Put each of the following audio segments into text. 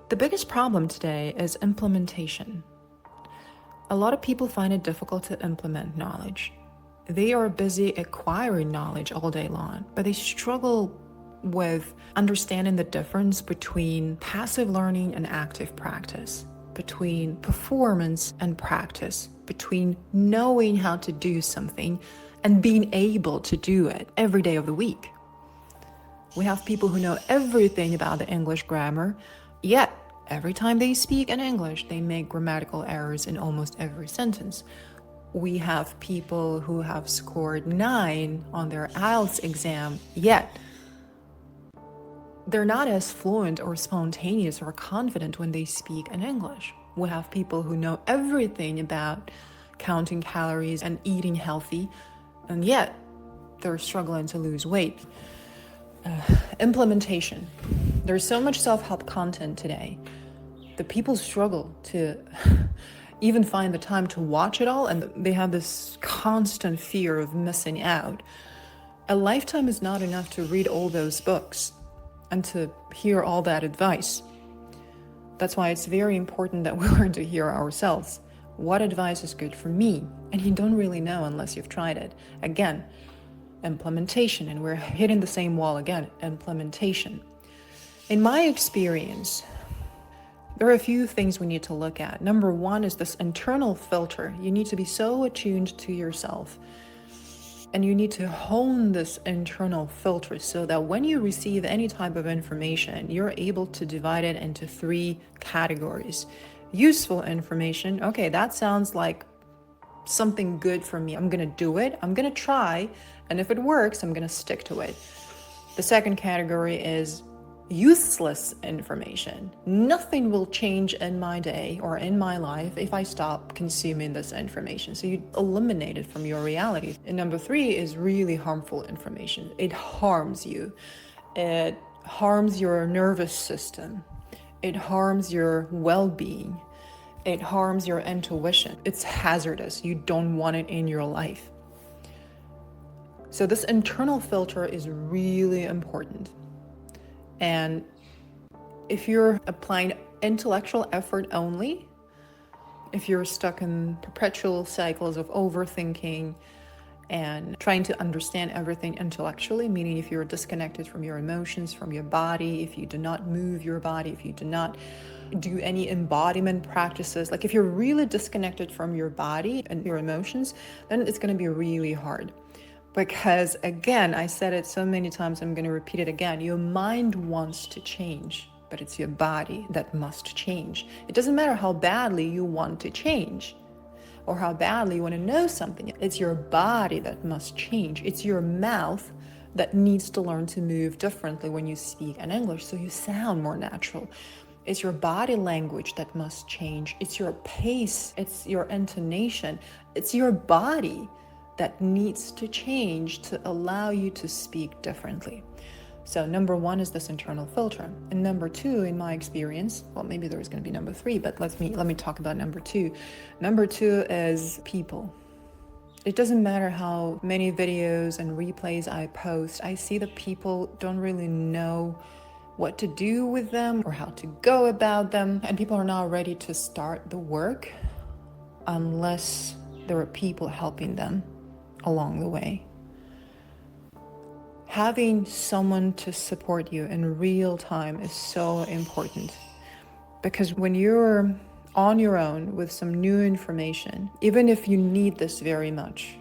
The biggest problem today is implementation. A lot of people find it difficult to implement knowledge. They are busy acquiring knowledge all day long, but they struggle with understanding the difference between passive learning and active practice, between performance and practice, between knowing how to do something and being able to do it every day of the week. We have people who know everything about the English grammar, yet every time they speak in English, they make grammatical errors in almost every sentence. We have people who have scored 9 on their IELTS exam, yet they're not as fluent or spontaneous or confident when they speak in English. We have people who know everything about counting calories and eating healthy, and yet they're struggling to lose weight. Implementation. There's so much self-help content today that people struggle to even find the time to watch it all, and they have this constant fear of missing out. A lifetime is not enough to read all those books and to hear all that advice. That's why it's very important that we learn to hear ourselves. What advice is good for me? And you don't really know unless you've tried it. Again, implementation, and we're hitting the same wall again, implementation. In my experience, there are a few things we need to look at. Number one is this internal filter. You need to be so attuned to yourself, and you need to hone this internal filter so that when you receive any type of information, you're able to divide it into 3 categories. Useful information. Okay, that sounds like something good for me. I'm gonna do it. I'm gonna try. And if it works, I'm gonna stick to it. The second category is useless information. Nothing will change in my day or in my life if I stop consuming this information. So you eliminate it from your reality. And number 3 is really harmful information. It harms you. It harms your nervous system. It harms your well-being. It harms your intuition. It's hazardous. You don't want it in your life. So this internal filter is really important. And if you're applying intellectual effort only, if you're stuck in perpetual cycles of overthinking and trying to understand everything intellectually, meaning if you're disconnected from your emotions, from your body, if you do not move your body, if you do not do any embodiment practices, like if you're really disconnected from your body and your emotions, then it's going to be really hard. Because again, I said it so many times, I'm going to repeat it again. Your mind wants to change, but it's your body that must change. It doesn't matter how badly you want to change or how badly you want to know something. It's your body that must change. It's your mouth that needs to learn to move differently when you speak in English so you sound more natural. It's your body language that must change. It's your pace. It's your intonation. It's your body that needs to change to allow you to speak differently. So number 1 is this internal filter. And number 2, in my experience, well, maybe there's going to be number 3, but let me talk about number 2. Number 2 is people. It doesn't matter how many videos and replays I post, I see that people don't really know what to do with them or how to go about them. And people are not ready to start the work unless there are people helping them along the way. Having someone to support you in real time is so important, because when you're on your own with some new information, even if you need this very much,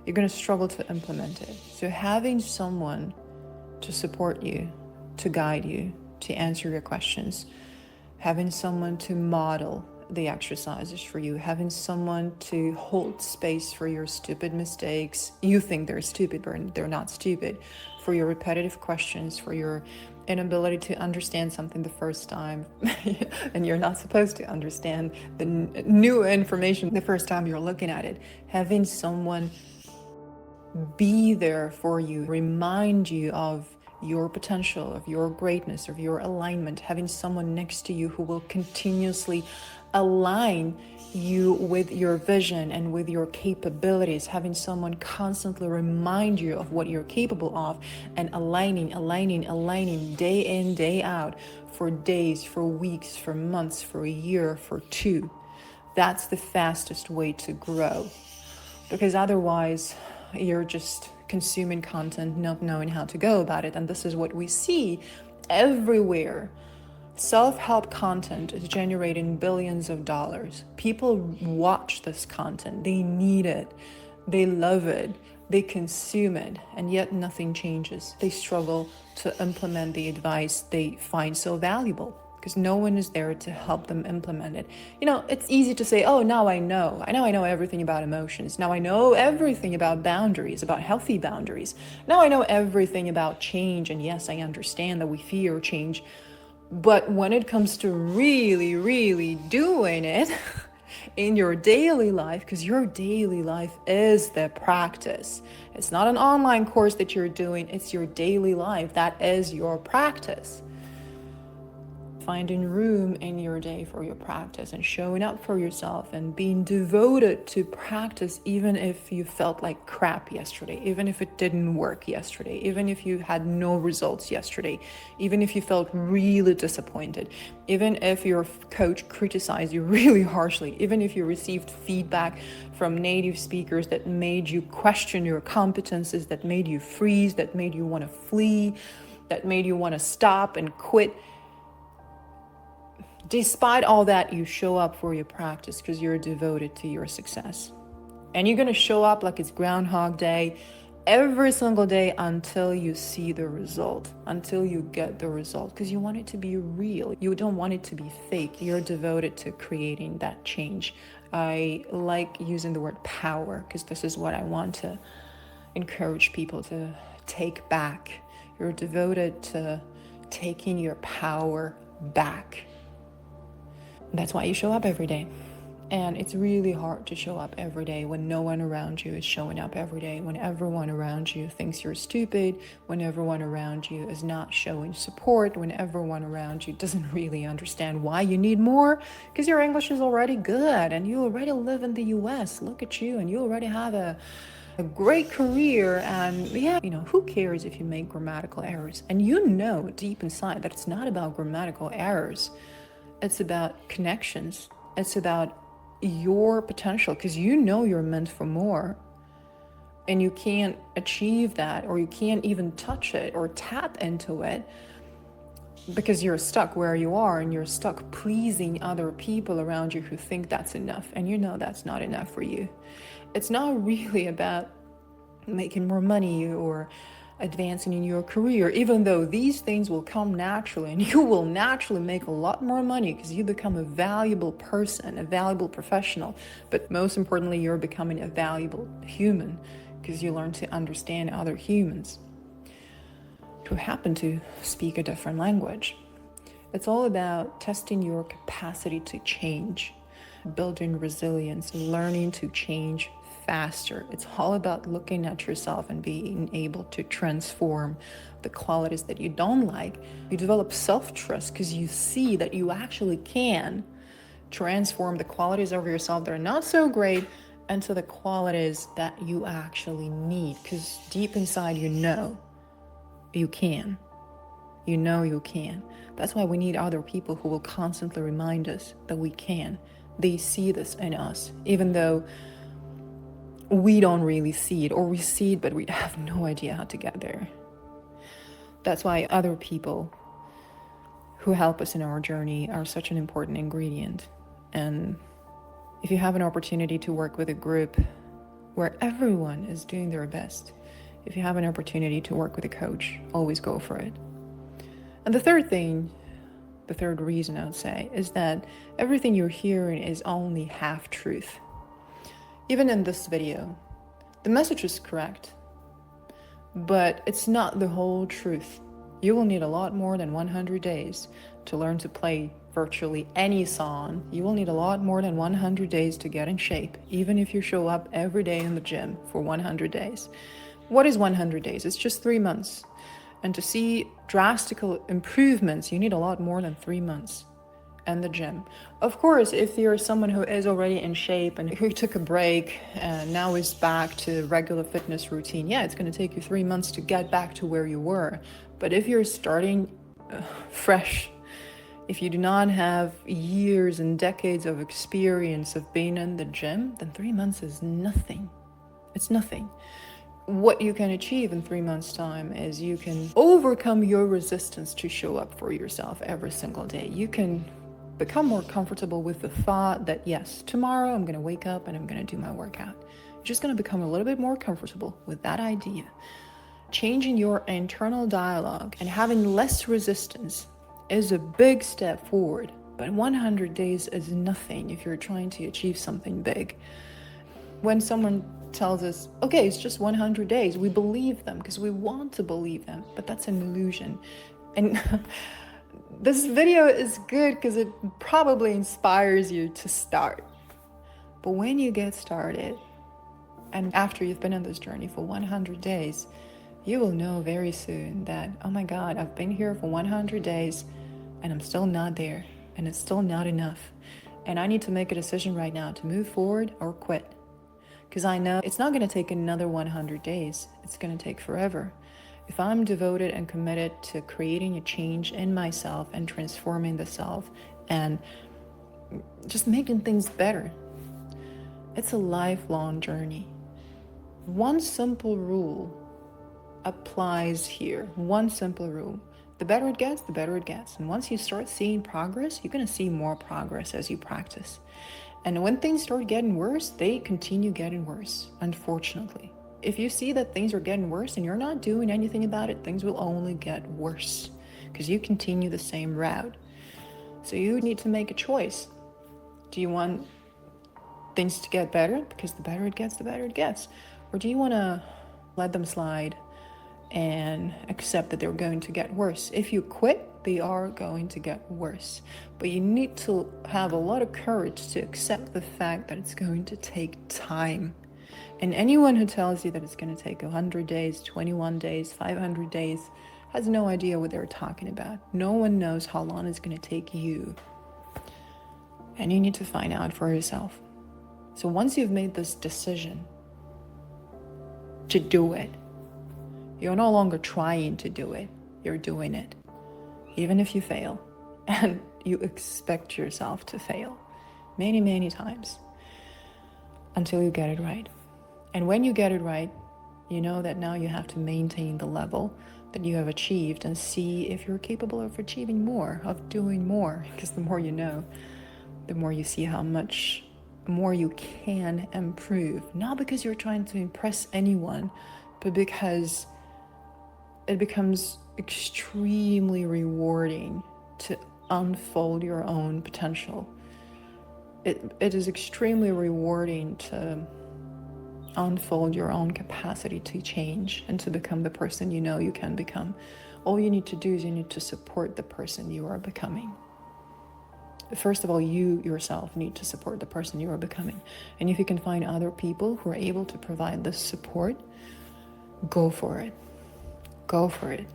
you're going to struggle to implement it. So having someone to support you, to guide you, to answer your questions, having someone to model the exercises for you, having someone to hold space for your stupid mistakes. You think they're stupid, but they're not stupid. For your repetitive questions, for your inability to understand something the first time, and you're not supposed to understand the new information the first time you're looking at it. Having someone be there for you, remind you of your potential, of your greatness, of your alignment, having someone next to you who will continuously align you with your vision and with your capabilities, having someone constantly remind you of what you're capable of, and aligning day in, day out, for days, for weeks, for months, for a year, for two. That's the fastest way to grow. Because otherwise, you're just consuming content, not knowing how to go about it. And this is what we see everywhere. Self-help content is generating billions of dollars. People watch this content, they need it, they love it, they consume it, and yet nothing changes. They struggle to implement the advice they find so valuable because no one is there to help them implement it. It's easy to say, oh, now I know everything about emotions. Now I know everything about boundaries, about healthy boundaries. Now I know everything about change. And yes, I understand that we fear change. But when it comes to really, really doing it in your daily life, because your daily life is the practice. It's not an online course that you're doing, it's your daily life. That is your practice. Finding room in your day for your practice and showing up for yourself and being devoted to practice, even if you felt like crap yesterday, even if it didn't work yesterday, even if you had no results yesterday, even if you felt really disappointed, even if your coach criticized you really harshly, even if you received feedback from native speakers that made you question your competences, that made you freeze, that made you want to flee, that made you want to stop and quit. Despite all that, you show up for your practice because you're devoted to your success. And you're going to show up like it's Groundhog Day every single day until you see the result, until you get the result, because you want it to be real. You don't want it to be fake. You're devoted to creating that change. I like using the word power because this is what I want to encourage people to take back. You're devoted to taking your power back. That's why you show up every day. And it's really hard to show up every day when no one around you is showing up every day, when everyone around you thinks you're stupid, when everyone around you is not showing support, when everyone around you doesn't really understand why you need more, because your English is already good and you already live in the US. Look at you, and you already have a great career, and who cares if you make grammatical errors? And deep inside that it's not about grammatical errors. It's about connections. It's about your potential, because you're meant for more. And you can't achieve that, or you can't even touch it or tap into it because you're stuck where you are, and you're stuck pleasing other people around you who think that's enough. And that's not enough for you. It's not really about making more money or advancing in your career, even though these things will come naturally, and you will naturally make a lot more money because you become a valuable person, a valuable professional. But most importantly, you're becoming a valuable human because you learn to understand other humans who happen to speak a different language. It's all about testing your capacity to change, building resilience, learning to change faster. It's all about looking at yourself and being able to transform the qualities that you don't like. You develop self-trust because you see that you actually can transform the qualities of yourself that are not so great into the qualities that you actually need, because deep inside you can. You can. That's why we need other people who will constantly remind us that we can. They see this in us, even though we don't really see it, or we see it but we have no idea how to get there. That's why other people who help us in our journey are such an important ingredient. And if you have an opportunity to work with a group where everyone is doing their best, if you have an opportunity to work with a coach, always go for it. And the third reason I would say, is that everything you're hearing is only half truth. Even in this video, the message is correct, but it's not the whole truth. You will need a lot more than 100 days to learn to play virtually any song. You will need a lot more than 100 days to get in shape, even if you show up every day in the gym for 100 days. What is 100 days? It's just 3 months. And to see drastic improvements, you need a lot more than 3 months and the gym. Of course, if you're someone who is already in shape and who took a break and now is back to regular fitness routine, yeah, it's going to take you 3 months to get back to where you were. But if you're starting fresh, if you do not have years and decades of experience of being in the gym, then 3 months is nothing. It's nothing. What you can achieve in 3 months' time is you can overcome your resistance to show up for yourself every single day. You can become more comfortable with the thought that, yes, tomorrow I'm going to wake up and I'm going to do my workout. You're just going to become a little bit more comfortable with that idea. Changing your internal dialogue and having less resistance is a big step forward. But 100 days is nothing if you're trying to achieve something big. When someone tells us, okay, it's just 100 days, we believe them because we want to believe them, but that's an illusion. And this video is good because it probably inspires you to start. But when you get started, and after you've been on this journey for 100 days, you will know very soon that, oh my God, I've been here for 100 days and I'm still not there, and it's still not enough. And I need to make a decision right now to move forward or quit. Because I know it's not going to take another 100 days. It's going to take forever. If I'm devoted and committed to creating a change in myself and transforming the self and just making things better, it's a lifelong journey. One simple rule applies here. One simple rule. The better it gets, the better it gets. And once you start seeing progress, you're going to see more progress as you practice. And when things start getting worse, they continue getting worse, unfortunately. If you see that things are getting worse and you're not doing anything about it, things will only get worse because you continue the same route. So you need to make a choice. Do you want things to get better? Because the better it gets, the better it gets. Or do you want to let them slide and accept that they're going to get worse? If you quit, they are going to get worse. But you need to have a lot of courage to accept the fact that it's going to take time. And anyone who tells you that it's going to take 100 days, 21 days, 500 days has no idea what they're talking about. No one knows how long it's going to take you. And you need to find out for yourself. So once you've made this decision to do it, you're no longer trying to do it. You're doing it. Even if you fail. And you expect yourself to fail many, many times until you get it right. And when you get it right, you know that now you have to maintain the level that you have achieved and see if you're capable of achieving more, of doing more. Because the more you know, the more you see how much more you can improve. Not because you're trying to impress anyone, but because it becomes extremely rewarding to unfold your own potential. It is extremely rewarding to unfold your own capacity to change and to become the person you know you can become. All you need to do is you need to support the person you are becoming. First of all, you yourself need to support the person you are becoming. And if you can find other people who are able to provide this support, go for it. Go for it.